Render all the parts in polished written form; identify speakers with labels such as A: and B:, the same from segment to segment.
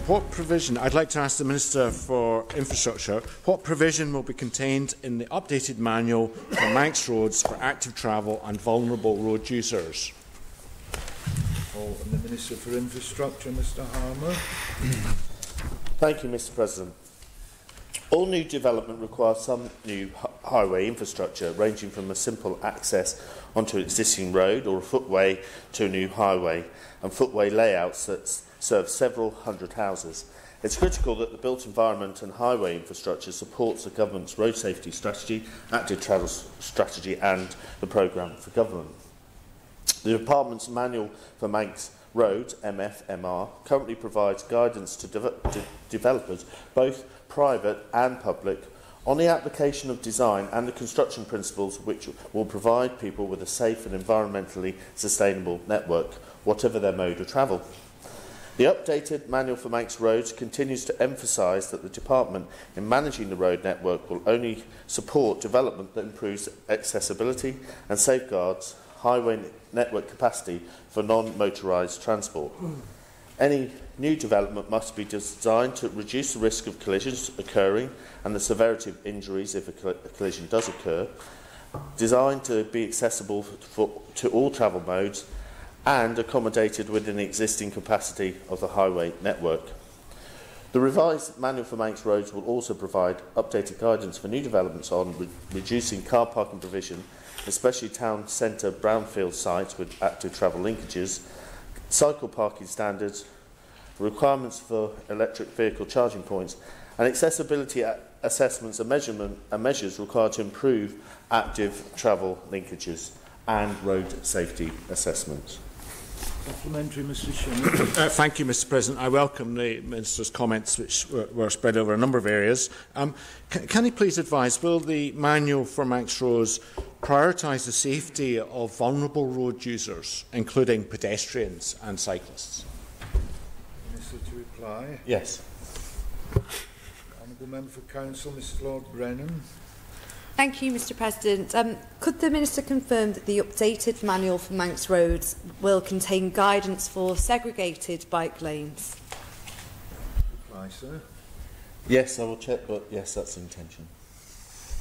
A: What provision, I'd like to ask the Minister for Infrastructure, what provision will be contained in the updated manual for Manx roads for active travel and vulnerable road users?
B: And the Minister for Infrastructure, Mr Harmer.
C: Thank you, Mr President. All new development requires some new highway infrastructure, ranging from a simple access onto an existing road or a footway to a new highway, and footway layouts that serve several hundred houses. It's critical that the built environment and highway infrastructure supports the government's road safety strategy, active travel strategy and the programme for government. The Department's Manual for Manx Roads, MFMR, currently provides guidance to developers, both private and public, on the application of design and the construction principles which will provide people with a safe and environmentally sustainable network, whatever their mode of travel. The updated Manual for Manx Roads continues to emphasise that the Department, in managing the road network, will only support development that improves accessibility and safeguards highway network capacity for non-motorised transport. Any new development must be designed to reduce the risk of collisions occurring and the severity of injuries if a collision does occur, designed to be accessible to all travel modes and accommodated within the existing capacity of the highway network. The revised Manual for Manx Roads will also provide updated guidance for new developments on reducing car parking provision, especially town centre brownfield sites with active travel linkages, cycle parking standards, requirements for electric vehicle charging points, and accessibility assessments and measures required to improve active travel linkages and road safety assessments.
B: Supplementary, Mr Shimmins.
A: Thank you, Mr President. I welcome the Minister's comments, which were spread over a number of areas. Can he please advise, will the Manual for Manx Roads prioritise the safety of vulnerable road users, including pedestrians and cyclists?
B: Minister to reply.
C: Yes.
B: Honourable Member for Council, Mrs Lord Brennan.
D: Thank you, Mr President. Could the Minister confirm that the updated Manual for Manx Roads will contain guidance for segregated bike lanes?
B: Reply, sir.
C: Yes, I will check, but yes, that's the intention.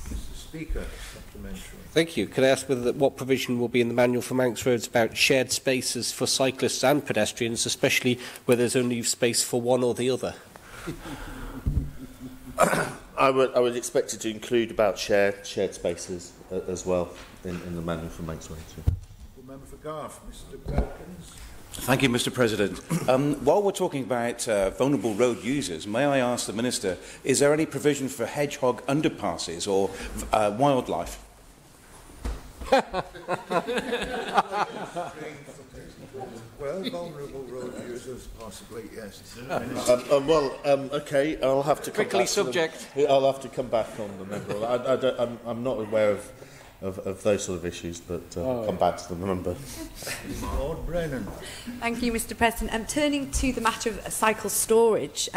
B: Mr Speaker, supplementary.
E: Thank you. Could I ask what provision will be in the Manual for Manx Roads about shared spaces for cyclists and pedestrians, especially where there's only space for one or the other?
C: I would expect it to include about shared spaces as well in the Manual for Manx Roads.
B: The Member for Garth, Mr Perkins.
F: Thank you, Mr President. While we're talking about vulnerable road users, may I ask the Minister, is there any provision for hedgehog underpasses or wildlife?
B: Well, vulnerable road users, possibly, yes.
C: Okay, I'll have to come back
E: subject.
C: I'll have to come back on the member. I'm not aware of those sort of issues, but I'll come back to the member.
B: Lord Brennan.
D: Thank you, Mr President. Turning to the matter of cycle storage,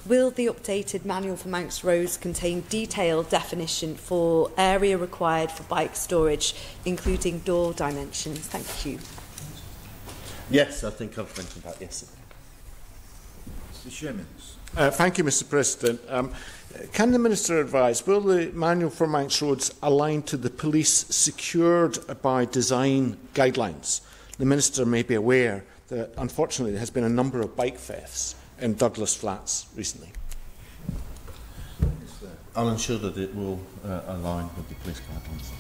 D: will the updated Manual for Manx Roads contain detailed definition for area required for bike storage, including door dimensions? Thank you.
C: Yes, I think I've mentioned that, yes.
B: Mr Shimmins.
A: Thank you, Mr President. Can the Minister advise, will the Manual for Manx Roads align to the police secured by design guidelines? The Minister may be aware that, unfortunately, there has been a number of bike thefts in Douglas Flats recently.
C: I'll ensure that it will align with the police guidelines.